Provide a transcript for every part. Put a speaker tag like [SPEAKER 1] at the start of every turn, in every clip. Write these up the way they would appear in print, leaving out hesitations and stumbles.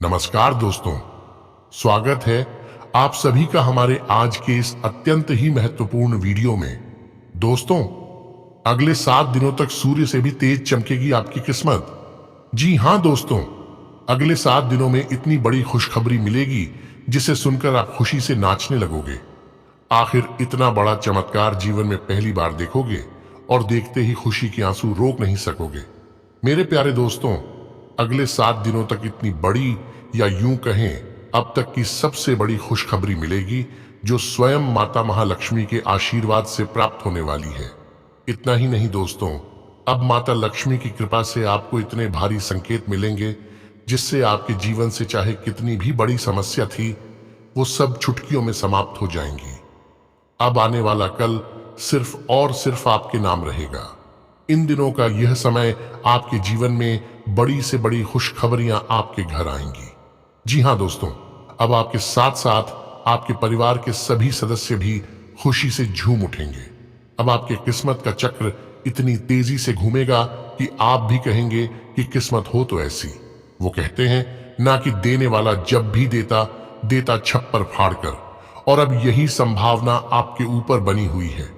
[SPEAKER 1] नमस्कार दोस्तों, स्वागत है आप सभी का हमारे आज के इस अत्यंत ही महत्वपूर्ण वीडियो में। दोस्तों, अगले 7 दिनों तक सूर्य से भी तेज चमकेगी आपकी किस्मत। जी हां दोस्तों, अगले 7 दिनों में इतनी बड़ी खुशखबरी मिलेगी जिसे सुनकर आप खुशी से नाचने लगोगे। आखिर इतना बड़ा चमत्कार जीवन में पहली बार देखोगे और देखते ही खुशी के आंसू रोक नहीं सकोगे। मेरे प्यारे दोस्तों, अगले 7 दिनों तक इतनी बड़ी या यूं कहें अब तक की सबसे बड़ी खुशखबरी मिलेगी जो स्वयं माता महालक्ष्मी के आशीर्वाद से प्राप्त होने वाली है। इतना ही नहीं दोस्तों, अब माता लक्ष्मी की कृपा से आपको इतने भारी संकेत मिलेंगे जिससे आपके जीवन से चाहे कितनी भी बड़ी समस्या थी वो सब चुटकियों में समाप्त हो जाएंगी। अब आने वाला कल सिर्फ और सिर्फ आपके नाम रहेगा। इन दिनों का यह समय आपके जीवन में बड़ी से बड़ी खुशखबरियां आपके घर आएंगी। जी हां दोस्तों, अब आपके साथ साथ आपके परिवार के सभी सदस्य भी खुशी से झूम उठेंगे। अब आपके किस्मत का चक्र इतनी तेजी से घूमेगा कि आप भी कहेंगे कि किस्मत हो तो ऐसी। वो कहते हैं ना कि देने वाला जब भी देता देता छप्पर फाड़कर, और अब यही संभावना आपके ऊपर बनी हुई है।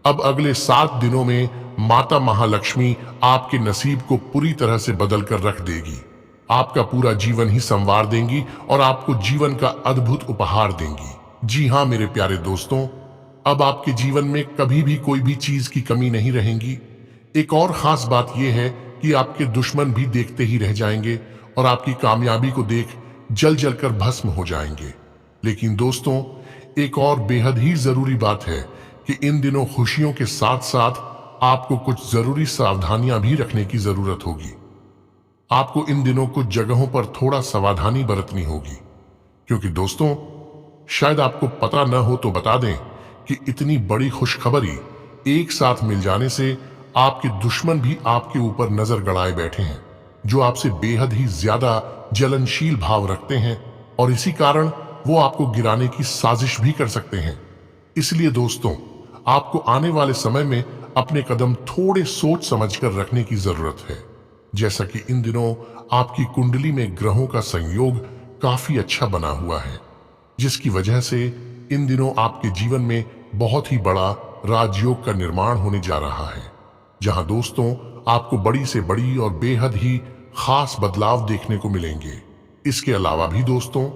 [SPEAKER 1] अब अगले 7 दिनों में माता महालक्ष्मी आपके नसीब को पूरी तरह से बदल कर रख देगी। आपका पूरा जीवन ही संवार देंगी और आपको जीवन का अद्भुत उपहार देंगी। जी हां मेरे प्यारे दोस्तों, अब आपके जीवन में कभी भी कोई भी चीज की कमी नहीं रहेगी। एक और खास बात यह है कि आपके दुश्मन भी देखते ही रह जाएंगे और आपकी कामयाबी को देख जल जल कर भस्म हो जाएंगे। लेकिन दोस्तों, एक और बेहद ही जरूरी बात है कि इन दिनों खुशियों के साथ साथ आपको कुछ जरूरी सावधानियां भी रखने की जरूरत होगी। आपको इन दिनों कुछ जगहों पर थोड़ा सावधानी बरतनी होगी, क्योंकि दोस्तों शायद आपको पता न हो तो बता दें कि इतनी बड़ी खुशखबरी एक साथ मिल जाने से आपके दुश्मन भी आपके ऊपर नजर गड़ाए बैठे हैं, जो आपसे बेहद ही ज्यादा जलनशील भाव रखते हैं और इसी कारण वो आपको गिराने की साजिश भी कर सकते हैं। इसलिए दोस्तों, आपको आने वाले समय में अपने कदम थोड़े सोच समझकर रखने की जरूरत है। जैसा कि इन दिनों आपकी कुंडली में ग्रहों का संयोग काफी अच्छा बना हुआ है, जिसकी वजह से इन दिनों आपके जीवन में बहुत ही बड़ा राजयोग का निर्माण होने जा रहा है, जहां दोस्तों आपको बड़ी से बड़ी और बेहद ही खास बदलाव देखने को मिलेंगे। इसके अलावा भी दोस्तों,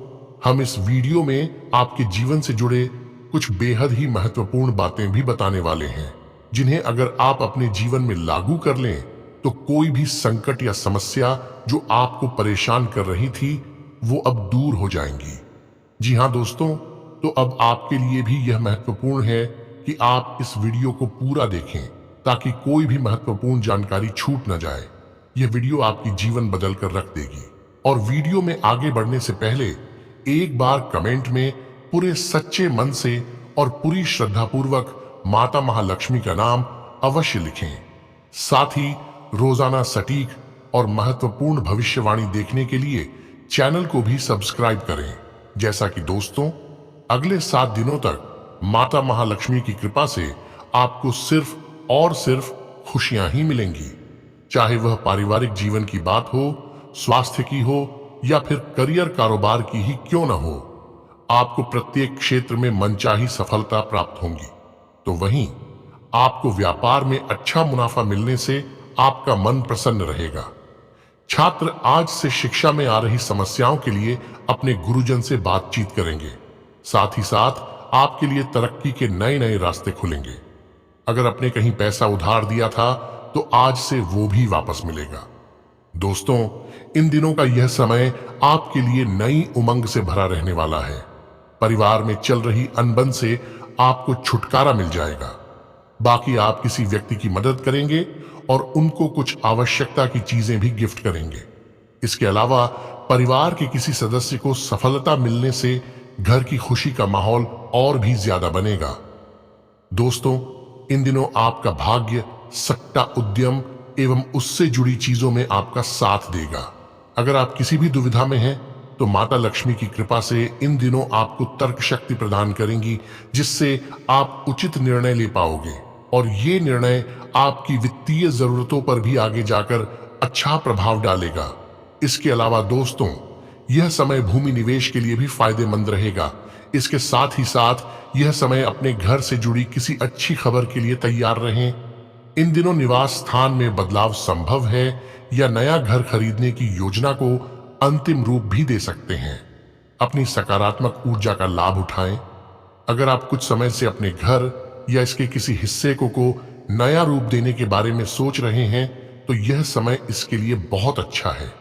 [SPEAKER 1] हम इस वीडियो में आपके जीवन से जुड़े कुछ बेहद ही महत्वपूर्ण बातें भी बताने वाले हैं, जिन्हें अगर आप अपने जीवन में लागू कर लें तो कोई भी संकट या समस्या जो आपको परेशान कर रही थी वो अब दूर हो जाएंगी। जी हां दोस्तों, तो अब आपके लिए भी यह महत्वपूर्ण है कि आप इस वीडियो को पूरा देखें ताकि कोई भी महत्वपूर्ण जानकारी छूट न जाए। यह वीडियो आपकी जीवन बदल कर रख देगी। और वीडियो में आगे बढ़ने से पहले एक बार कमेंट में पूरे सच्चे मन से और पूरी श्रद्धापूर्वक माता महालक्ष्मी का नाम अवश्य लिखें। साथ ही रोजाना सटीक और महत्वपूर्ण भविष्यवाणी देखने के लिए चैनल को भी सब्सक्राइब करें। जैसा कि दोस्तों, अगले 7 दिनों तक माता महालक्ष्मी की कृपा से आपको सिर्फ और सिर्फ खुशियां ही मिलेंगी, चाहे वह पारिवारिक जीवन की बात हो, स्वास्थ्य की हो या फिर करियर कारोबार की ही क्यों न हो। आपको प्रत्येक क्षेत्र में मनचाही सफलता प्राप्त होंगी, तो वहीं आपको व्यापार में अच्छा मुनाफा मिलने से आपका मन प्रसन्न रहेगा। छात्र आज से शिक्षा में आ रही समस्याओं के लिए अपने गुरुजन से बातचीत करेंगे। साथ ही साथ आपके लिए तरक्की के नए नए रास्ते खुलेंगे। अगर आपने कहीं पैसा उधार दिया था तो आज से वो भी वापस मिलेगा। दोस्तों, इन दिनों का यह समय आपके लिए नई उमंग से भरा रहने वाला है। परिवार में चल रही अनबन से आपको छुटकारा मिल जाएगा। बाकी आप किसी व्यक्ति की मदद करेंगे और उनको कुछ आवश्यकता की चीजें भी गिफ्ट करेंगे। इसके अलावा परिवार के किसी सदस्य को सफलता मिलने से घर की खुशी का माहौल और भी ज्यादा बनेगा। दोस्तों, इन दिनों आपका भाग्य सट्टा उद्यम एवं उससे जुड़ी चीजों में आपका साथ देगा। अगर आप किसी भी दुविधा में हैं तो माता लक्ष्मी की कृपा से इन दिनों आपको तर्क शक्ति प्रदान करेंगी, जिससे आप उचित निर्णय ले पाओगे और ये निर्णय आपकी वित्तीय जरूरतों पर भी आगे जाकर अच्छा प्रभाव डालेगा। इसके अलावा दोस्तों, यह समय भूमि निवेश के लिए भी फायदेमंद रहेगा। इसके साथ ही साथ यह समय अपने घर से जुड़ी किसी अच्छी खबर के लिए तैयार रहें। इन दिनों निवास स्थान में बदलाव संभव है या नया घर खरीदने की योजना को अंतिम रूप भी दे सकते हैं। अपनी सकारात्मक ऊर्जा का लाभ उठाएं। अगर आप कुछ समय से अपने घर या इसके किसी हिस्से को नया रूप देने के बारे में सोच रहे हैं तो यह समय इसके लिए बहुत अच्छा है।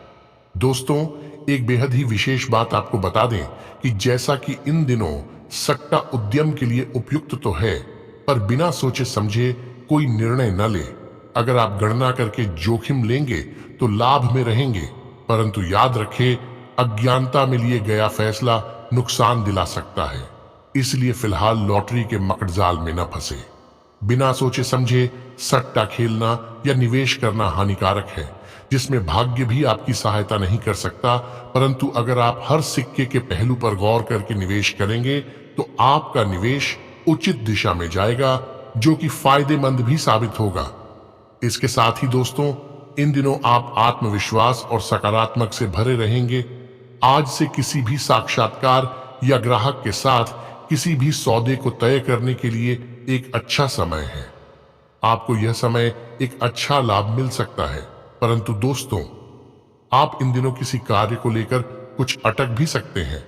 [SPEAKER 1] दोस्तों, एक बेहद ही विशेष बात आपको बता दें कि जैसा कि इन दिनों सट्टा उद्यम के लिए उपयुक्त तो है, पर बिना सोचे समझे कोई निर्णय न ले। अगर आप गणना करके जोखिम लेंगे तो लाभ में रहेंगे, परंतु याद रखें, अज्ञानता में लिए गया फैसला नुकसान दिला सकता है। इसलिए फिलहाल लॉटरी के मकड़जाल में न फंसे। बिना सोचे समझे सट्टा खेलना या निवेश करना हानिकारक है, जिसमें भाग्य भी आपकी सहायता नहीं कर सकता। परंतु अगर आप हर सिक्के के पहलू पर गौर करके निवेश करेंगे तो आपका निवेश उचित दिशा में जाएगा, जो कि फायदेमंद भी साबित होगा। इसके साथ ही दोस्तों, इन दिनों आप आत्मविश्वास और सकारात्मक से भरे रहेंगे। आज से किसी भी साक्षात्कार या ग्राहक के साथ किसी भी सौदे को तय करने के लिए एक अच्छा समय है। आपको यह समय एक अच्छा लाभ मिल सकता है। परंतु दोस्तों, आप इन दिनों किसी कार्य को लेकर कुछ अटक भी सकते हैं,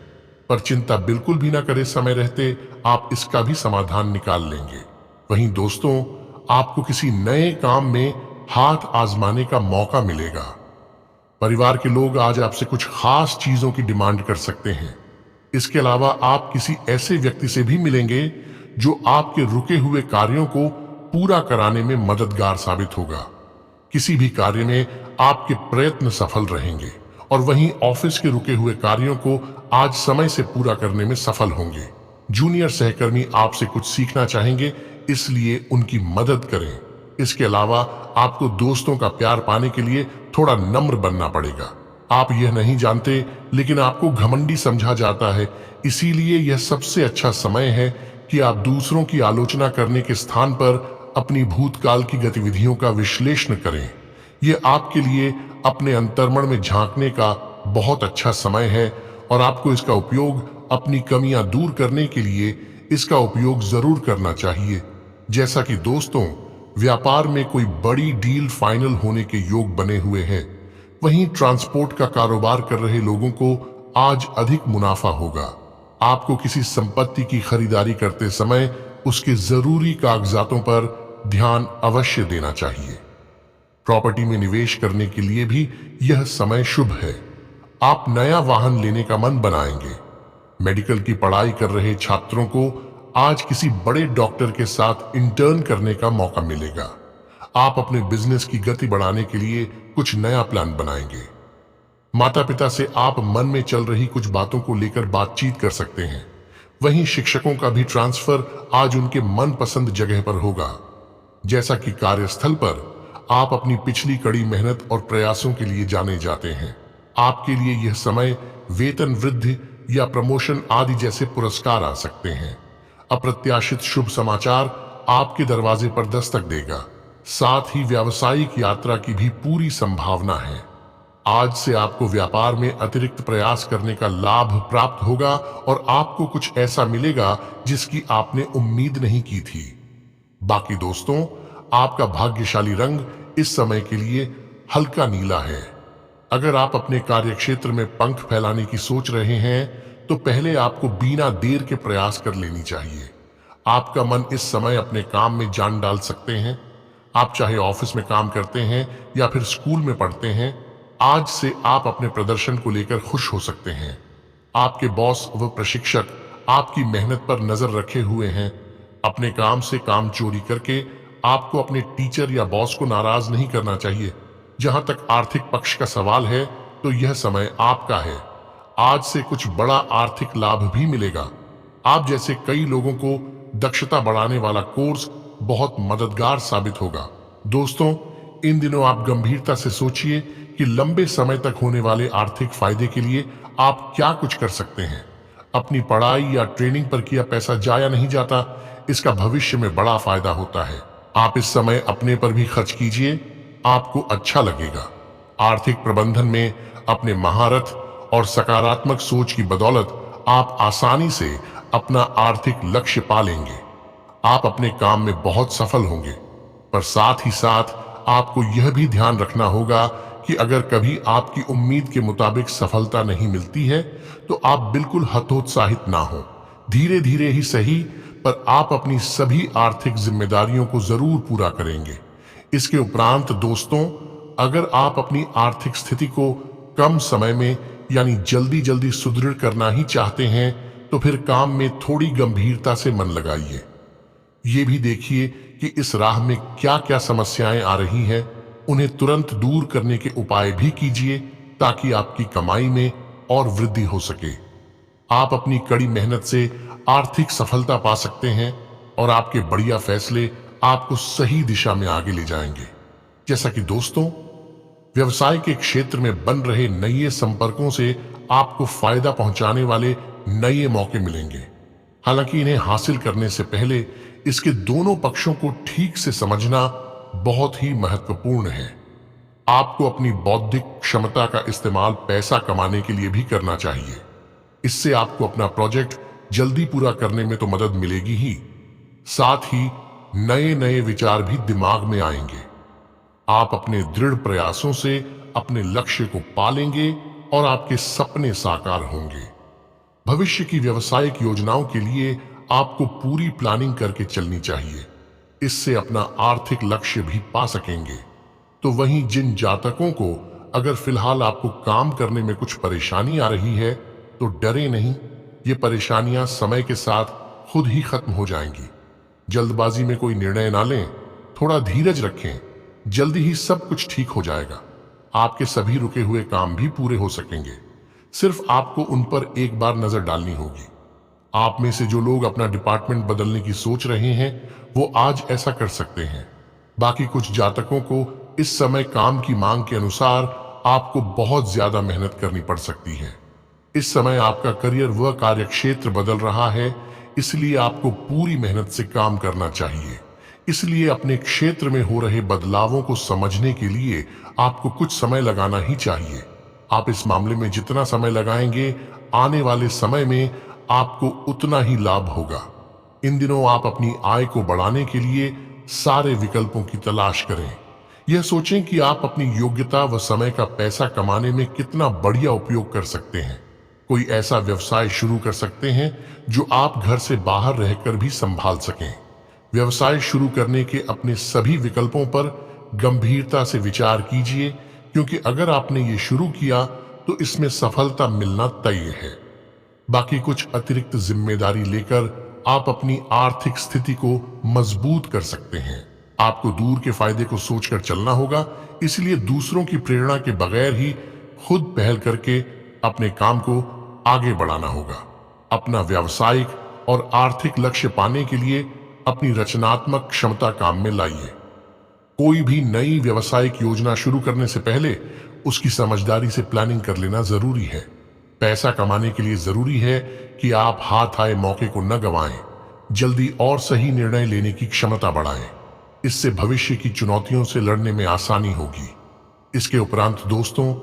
[SPEAKER 1] पर चिंता बिल्कुल भी ना करें। समय रहते आप इसका भी समाधान निकाल लेंगे। वहीं दोस्तों, आपको किसी नए काम में हाथ आजमाने का मौका मिलेगा। परिवार के लोग आज आपसे कुछ खास चीजों की डिमांड कर सकते हैं। इसके अलावा आप किसी ऐसे व्यक्ति से भी मिलेंगे जो आपके रुके हुए कार्यों को पूरा कराने में मददगार साबित होगा। किसी भी कार्य में आपके प्रयत्न सफल रहेंगे और वहीं ऑफिस के रुके हुए कार्यों को आज समय से पूरा करने में सफल होंगे। जूनियर सहकर्मी आपसे कुछ सीखना चाहेंगे, इसलिए उनकी मदद करें। इसके अलावा आपको दोस्तों का प्यार पाने के लिए थोड़ा नम्र बनना पड़ेगा। आप यह नहीं जानते, लेकिन आपको घमंडी समझा जाता है। इसीलिए यह सबसे अच्छा समय है कि आप दूसरों की आलोचना करने के स्थान पर अपनी भूतकाल की गतिविधियों का विश्लेषण करें। यह आपके लिए अपने अंतर्मन में झांकने का बहुत अच्छा समय है और आपको इसका उपयोग अपनी कमियां दूर करने के लिए इसका उपयोग जरूर करना चाहिए। जैसा कि दोस्तों, व्यापार में कोई बड़ी डील फाइनल होने के योग बने हुए हैं, वहीं ट्रांसपोर्ट का कारोबार कर रहे लोगों को आज अधिक मुनाफा होगा। आपको किसी संपत्ति की खरीदारी करते समय उसके जरूरी कागजातों पर ध्यान अवश्य देना चाहिए। प्रॉपर्टी में निवेश करने के लिए भी यह समय शुभ है। आप नया वाहन लेने का मन बनाएंगे। मेडिकल की पढ़ाई कर रहे छात्रों को आज किसी बड़े डॉक्टर के साथ इंटर्न करने का मौका मिलेगा। आप अपने बिजनेस की गति बढ़ाने के लिए कुछ नया प्लान बनाएंगे। माता पिता से आप मन में चल रही कुछ बातों को लेकर बातचीत कर सकते हैं। वहीं शिक्षकों का भी ट्रांसफर आज उनके मनपसंद जगह पर होगा। जैसा कि कार्यस्थल पर आप अपनी पिछली कड़ी मेहनत और प्रयासों के लिए जाने जाते हैं। आपके लिए यह समय वेतन वृद्धि या प्रमोशन आदि जैसे पुरस्कार आ सकते हैं। अप्रत्याशित शुभ समाचार आपके दरवाजे पर दस्तक देगा। साथ ही व्यावसायिक यात्रा की भी पूरी संभावना है। आज से आपको व्यापार में अतिरिक्त प्रयास करने का लाभ प्राप्त होगा और आपको कुछ ऐसा मिलेगा जिसकी आपने उम्मीद नहीं की थी। बाकी दोस्तों, आपका भाग्यशाली रंग इस समय के लिए हल्का नीला है। अगर आप अपने कार्यक्षेत्र में पंख फैलाने की सोच रहे हैं तो पहले आपको बिना देर के प्रयास कर लेनी चाहिए। आपका मन इस समय अपने काम में जान डाल सकते हैं। आप चाहे ऑफिस में काम करते हैं या फिर स्कूल में पढ़ते हैं, आज से आप अपने प्रदर्शन को लेकर खुश हो सकते हैं। आपके बॉस व प्रशिक्षक आपकी मेहनत पर नजर रखे हुए हैं। अपने काम से काम चोरी करके आपको अपने टीचर या बॉस को नाराज नहीं करना चाहिए। जहां तक आर्थिक पक्ष का सवाल है तो यह समय आपका है। आज से कुछ बड़ा आर्थिक लाभ भी मिलेगा। आप जैसे कई लोगों को दक्षता बढ़ाने वाला कोर्स बहुत मददगार साबित होगा। दोस्तों, इन दिनों आप गंभीरता से सोचिए कि लंबे समय तक होने वाले आर्थिक फायदे के लिए आप क्या कुछ कर सकते हैं। अपनी पढ़ाई या ट्रेनिंग पर किया पैसा जाया नहीं जाता, इसका भविष्य में बड़ा फायदा होता है। आप इस समय अपने पर भी खर्च कीजिए, आपको अच्छा लगेगा। आर्थिक प्रबंधन में अपने महारत और सकारात्मक सोच की बदौलत आप आसानी से अपना आर्थिक लक्ष्य पा लेंगे। आप अपने काम में बहुत सफल होंगे, पर साथ ही साथ आपको यह भी ध्यान रखना होगा कि अगर कभी आपकी उम्मीद के मुताबिक सफलता नहीं मिलती है तो आप बिल्कुल हतोत्साहित ना हो। धीरे धीरे ही सही, पर आप अपनी सभी आर्थिक जिम्मेदारियों को जरूर पूरा करेंगे। इसके उपरांत दोस्तों, अगर आप अपनी आर्थिक स्थिति को कम समय में यानी जल्दी जल्दी सुदृढ़ करना ही चाहते हैं तो फिर काम में थोड़ी गंभीरता से मन लगाइए। ये भी देखिए कि इस राह में क्या क्या समस्याएं आ रही हैं, उन्हें तुरंत दूर करने के उपाय भी कीजिए ताकि आपकी कमाई में और वृद्धि हो सके। आप अपनी कड़ी मेहनत से आर्थिक सफलता पा सकते हैं और आपके बढ़िया फैसले आपको सही दिशा में आगे ले जाएंगे। जैसा कि दोस्तों, व्यवसाय के क्षेत्र में बन रहे नए संपर्कों से आपको फायदा पहुंचाने वाले नए मौके मिलेंगे। हालांकि इन्हें हासिल करने से पहले इसके दोनों पक्षों को ठीक से समझना बहुत ही महत्वपूर्ण है। आपको अपनी बौद्धिक क्षमता का इस्तेमाल पैसा कमाने के लिए भी करना चाहिए। इससे आपको अपना प्रोजेक्ट जल्दी पूरा करने में तो मदद मिलेगी ही, साथ ही नए नए विचार भी दिमाग में आएंगे। आप अपने दृढ़ प्रयासों से अपने लक्ष्य को पालेंगे और आपके सपने साकार होंगे। भविष्य की व्यावसायिक योजनाओं के लिए आपको पूरी प्लानिंग करके चलनी चाहिए। इससे अपना आर्थिक लक्ष्य भी पा सकेंगे। तो वहीं जिन जातकों को अगर फिलहाल आपको काम करने में कुछ परेशानी आ रही है तो डरे नहीं, ये परेशानियां समय के साथ खुद ही खत्म हो जाएंगी। जल्दबाजी में कोई निर्णय ना लें, थोड़ा धीरज रखें, जल्दी ही सब कुछ ठीक हो जाएगा। आपके सभी रुके हुए काम भी पूरे हो सकेंगे। सिर्फ आपको उन पर एक बार नजर डालनी होगी। आप में से जो लोग अपना डिपार्टमेंट बदलने की सोच रहे हैं वो आज ऐसा कर सकते हैं। बाकी कुछ जातकों को इस समय काम की मांग के अनुसार आपको बहुत ज्यादा मेहनत करनी पड़ सकती है। इस समय आपका करियर व कार्य क्षेत्र बदल रहा है, इसलिए आपको पूरी मेहनत से काम करना चाहिए। इसलिए अपने क्षेत्र में हो रहे बदलावों को समझने के लिए आपको कुछ समय लगाना ही चाहिए। आप इस मामले में जितना समय लगाएंगे, आने वाले समय में आपको उतना ही लाभ होगा। इन दिनों आप अपनी आय को बढ़ाने के लिए सारे विकल्पों की तलाश करें। यह सोचें कि आप अपनी योग्यता व समय का पैसा कमाने में कितना बढ़िया उपयोग कर सकते हैं। कोई ऐसा व्यवसाय शुरू कर सकते हैं जो आप घर से बाहर रहकर भी संभाल सकें। व्यवसाय शुरू करने के अपने सभी विकल्पों पर गंभीरता से विचार कीजिए, क्योंकि अगर आपने ये शुरू किया तो इसमें सफलता मिलना तय है। बाकी कुछ अतिरिक्त जिम्मेदारी लेकर आप अपनी आर्थिक स्थिति को मजबूत कर सकते हैं। आपको दूर के फायदे को सोचकर चलना होगा, इसलिए दूसरों की प्रेरणा के बगैर ही खुद पहल करके अपने काम को आगे बढ़ाना होगा। अपना व्यावसायिक और आर्थिक लक्ष्य पाने के लिए अपनी रचनात्मक क्षमता काम में लाइए। कोई भी नई व्यावसायिक योजना शुरू करने से पहले उसकी समझदारी से प्लानिंग कर लेना जरूरी है। पैसा कमाने के लिए जरूरी है कि आप हाथ आए मौके को न गंवाएं, जल्दी और सही निर्णय लेने की क्षमता बढ़ाएं। इससे भविष्य की चुनौतियों से लड़ने में आसानी होगी। इसके उपरांत दोस्तों,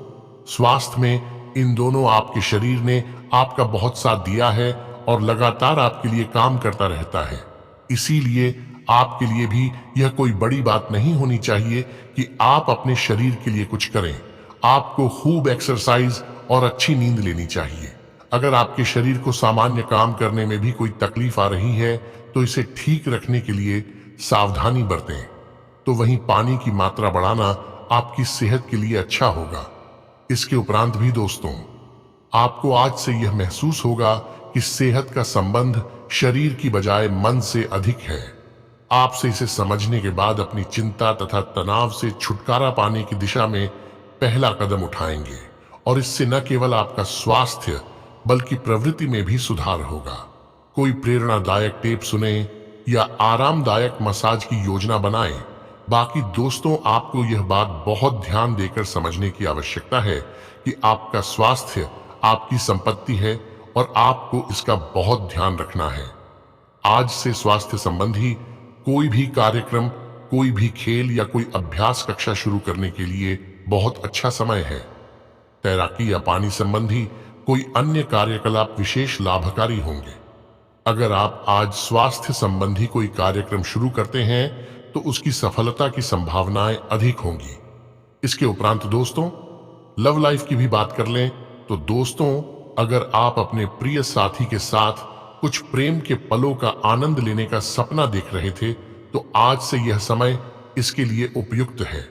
[SPEAKER 1] स्वास्थ्य में इन दोनों आपके शरीर ने आपका बहुत साथ दिया है और लगातार आपके लिए काम करता रहता है। इसीलिए आपके लिए भी यह कोई बड़ी बात नहीं होनी चाहिए कि आप अपने शरीर के लिए कुछ करें। आपको खूब एक्सरसाइज और अच्छी नींद लेनी चाहिए। अगर आपके शरीर को सामान्य काम करने में भी कोई तकलीफ आ रही है तो इसे ठीक रखने के लिए सावधानी बरतें। तो वहीं पानी की मात्रा बढ़ाना आपकी सेहत के लिए अच्छा होगा। इसके उपरांत भी दोस्तों, आपको आज से यह महसूस होगा कि सेहत का संबंध शरीर की बजाय मन से अधिक है। आपसे इसे समझने के बाद अपनी चिंता तथा तनाव से छुटकारा पाने की दिशा में पहला कदम उठाएंगे और इससे न केवल आपका स्वास्थ्य बल्कि प्रवृत्ति में भी सुधार होगा। कोई प्रेरणादायक टेप सुने या आरामदायक मसाज की योजना बनाएं। बाकी दोस्तों, आपको यह बात बहुत ध्यान देकर समझने की आवश्यकता है कि आपका स्वास्थ्य आपकी संपत्ति है और आपको इसका बहुत ध्यान रखना है। आज से स्वास्थ्य संबंधी कोई भी कार्यक्रम, कोई भी खेल या कोई अभ्यास कक्षा शुरू करने के लिए बहुत अच्छा समय है। तैराकी या पानी संबंधी कोई अन्य कार्यकलाप विशेष लाभकारी होंगे। अगर आप आज स्वास्थ्य संबंधी कोई कार्यक्रम शुरू करते हैं तो उसकी सफलता की संभावनाएं अधिक होंगी। इसके उपरांत दोस्तों, लव लाइफ की भी बात कर लें तो दोस्तों, अगर आप अपने प्रिय साथी के साथ कुछ प्रेम के पलों का आनंद लेने का सपना देख रहे थे तो आज से यह समय इसके लिए उपयुक्त है।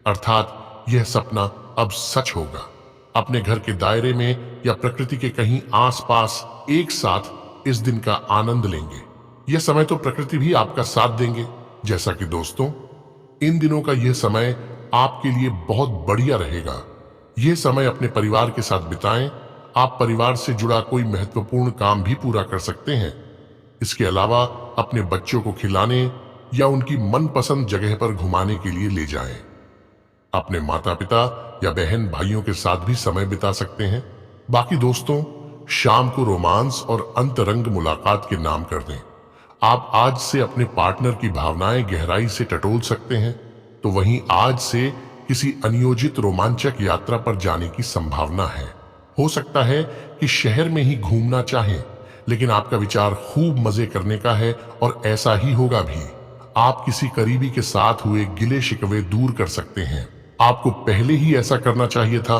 [SPEAKER 1] अर्थात यह सपना अब सच होगा। अपने घर के दायरे में या प्रकृति के कहीं आसपास एक साथ इस दिन का आनंद लेंगे। यह समय तो प्रकृति भी आपका साथ देंगे। जैसा कि दोस्तों, इन दिनों का यह समय आपके लिए बहुत बढ़िया रहेगा। यह समय अपने परिवार के साथ बिताएं। आप परिवार से जुड़ा कोई महत्वपूर्ण काम भी पूरा कर सकते हैं। इसके अलावा अपने बच्चों को खिलाने या उनकी मनपसंद जगह पर घुमाने के लिए ले जाएं। अपने माता पिता या बहन भाइयों के साथ भी समय बिता सकते हैं। बाकी दोस्तों, शाम को रोमांस और अंतरंग मुलाकात के नाम कर दें। आप आज से अपने पार्टनर की भावनाएं गहराई से टटोल सकते हैं, तो वहीं आज से किसी अनियोजित रोमांचक यात्रा पर जाने की संभावना है। हो सकता है कि शहर में ही घूमना चाहें, लेकिन आपका विचार खूब मजे करने का है और ऐसा ही होगा भी। आप किसी करीबी के साथ हुए गिले शिकवे दूर कर सकते हैं। आपको पहले ही ऐसा करना चाहिए था,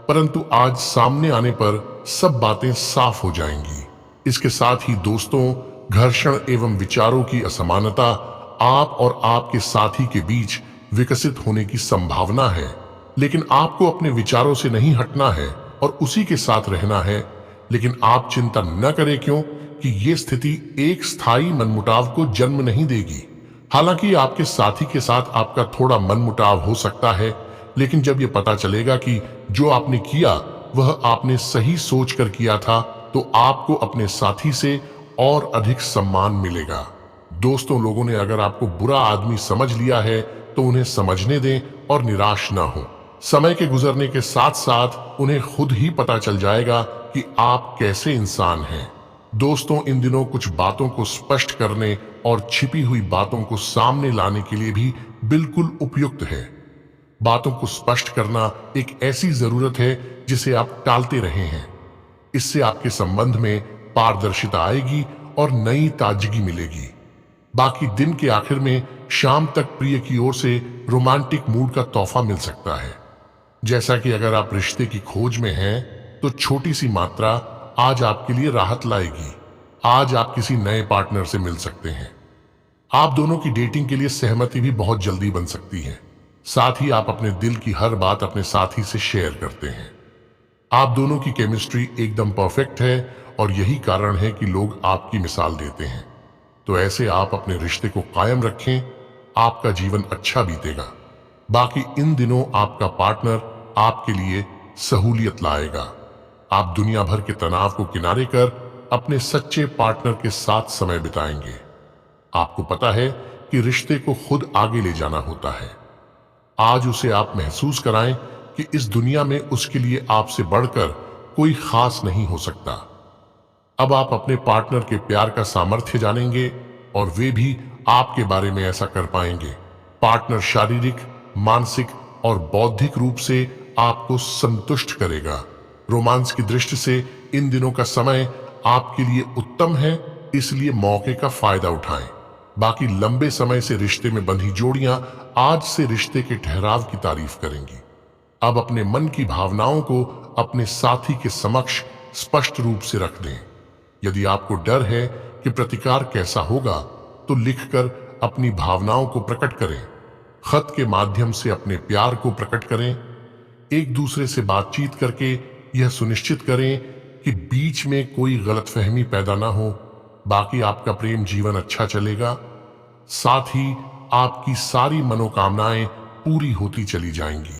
[SPEAKER 1] परंतु आज सामने आने पर सब बातें साफ हो जाएंगी। इसके साथ ही दोस्तों, घर्षण एवं विचारों की असमानता आप और आपके साथी के बीच विकसित होने की संभावना है, लेकिन आपको अपने विचारों से नहीं हटना है और उसी के साथ रहना है। लेकिन आप चिंता न करें, क्यों कि ये स्थिति एक स्थायी मनमुटाव को जन्म नहीं देगी। हालांकि आपके साथी के साथ आपका थोड़ा मनमुटाव हो सकता है, लेकिन जब ये पता चलेगा कि जो आपने किया वह आपने सही सोचकर किया था, तो आपको अपने साथी से और अधिक सम्मान मिलेगा। दोस्तों, लोगों ने अगर आपको बुरा आदमी समझ लिया है तो उन्हें समझने दें और निराश ना हो। समय के गुजरने के साथ साथ उन्हें खुद ही पता चल जाएगा कि आप कैसे इंसान हैं। दोस्तों, इन दिनों कुछ बातों को स्पष्ट करने और छिपी हुई बातों को सामने लाने के लिए भी बिल्कुल उपयुक्त है। बातों को स्पष्ट करना एक ऐसी जरूरत है जिसे आप टालते रहे हैं। इससे आपके संबंध में पारदर्शिता आएगी और नई ताजगी मिलेगी। बाकी दिन के आखिर में शाम तक प्रिय की ओर से रोमांटिक मूड का तोहफा मिल सकता है। जैसा कि अगर आप रिश्ते की खोज में हैं, तो छोटी सी मात्रा आज आपके लिए राहत लाएगी। आज आप किसी नए पार्टनर से मिल सकते हैं। आप दोनों की डेटिंग के लिए सहमति भी बहुत जल्दी बन सकती है। साथ ही आप अपने दिल की हर बात अपने साथी से शेयर करते हैं। आप दोनों की केमिस्ट्री एकदम परफेक्ट है और यही कारण है कि लोग आपकी मिसाल देते हैं। तो ऐसे आप अपने रिश्ते को कायम रखें, आपका जीवन अच्छा बीतेगा। बाकी इन दिनों आपका पार्टनर आपके लिए सहूलियत लाएगा। आप दुनिया भर के तनाव को किनारे कर अपने सच्चे पार्टनर के साथ समय बिताएंगे। आपको पता है कि रिश्ते को खुद आगे ले जाना होता है। आज उसे आप महसूस कराएं कि इस दुनिया में उसके लिए आपसे बढ़कर कोई खास नहीं हो सकता। अब आप अपने पार्टनर के प्यार का सामर्थ्य जानेंगे और वे भी आपके बारे में ऐसा कर पाएंगे। पार्टनर शारीरिक, मानसिक और बौद्धिक रूप से आपको संतुष्ट करेगा। रोमांस की दृष्टि से इन दिनों का समय आपके लिए उत्तम है, इसलिए मौके का फायदा उठाएं। बाकी लंबे समय से रिश्ते में बंधी जोड़ियां आज से रिश्ते के ठहराव की तारीफ करेंगी। अब अपने मन की भावनाओं को अपने साथी के समक्ष स्पष्ट रूप से रख दें। यदि आपको डर है कि प्रतिकार कैसा होगा, तो लिखकर अपनी भावनाओं को प्रकट करें। खत के माध्यम से अपने प्यार को प्रकट करें। एक दूसरे से बातचीत करके यह सुनिश्चित करें कि बीच में कोई गलतफहमी पैदा ना हो। बाकी आपका प्रेम जीवन अच्छा चलेगा। साथ ही आपकी सारी मनोकामनाएं पूरी होती चली जाएंगी।